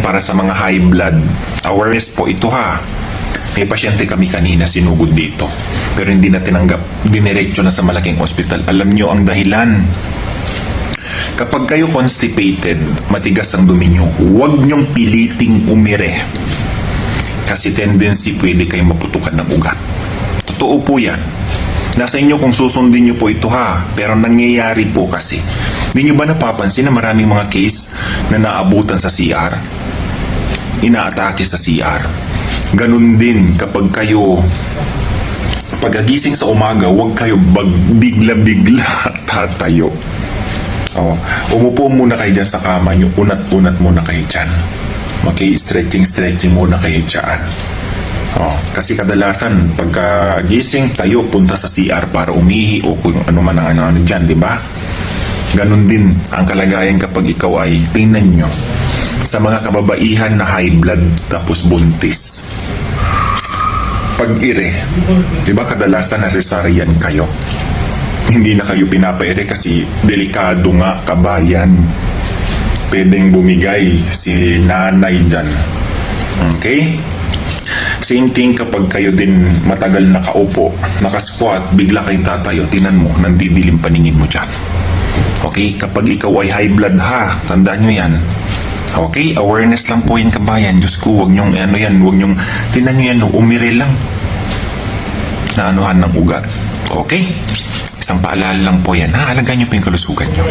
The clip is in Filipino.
para sa mga high blood. Awareness po ito ha. May pasyente kami kanina sinugod dito. Pero hindi na tinanggap. Diniretso na sa malaking ospital. Alam nyo ang dahilan. Kapag kayo constipated, matigas ang dumi nyo, huwag nyong piliting umire. Kasi tendency pwede kayong maputukan ng ugat. Totoo po yan. Nasa inyo kung susundin nyo po ito ha. Pero nangyayari po kasi. Hindi nyo ba napapansin na maraming mga case na naabutan sa CR? Inaatake sa CR. Ganun din kapag kayo pagagising sa umaga, huwag kayo bigla-bigla tatayo. Umupo muna kayo dyan sa kama nyo, unat-unat muna kayo dyan. Stretching muna kayo dyan. Kasi kadalasan pagkagising tayo punta sa CR para umihi o kung ano man ang ano dyan, di ba? Ganun din ang kalagayan kapag ikaw ay tingnan nyo sa mga kababaihan na high blood tapos buntis. Pag-ire, di ba kadalasan na cesarean kayo? Hindi na kayo pinapaire kasi delikado nga, kabayan. Pwedeng bumigay si nanay dyan. Okay? Same thing kapag kayo din matagal nakaupo, nakasquat, bigla kayong tatayo, tinan mo, nandidilim paningin mo dyan. Okay? Kapag ikaw ay high blood ha, tandaan nyo yan. Okay? Awareness lang po yan, kabayan. Diyos ko, huwag nyong huwag nyong, tinan nyo yan, umire lang. Naanuhan ng ugat. Okay? Isang paalala lang po yan. Alagaan nyo po yung kalusugan nyo.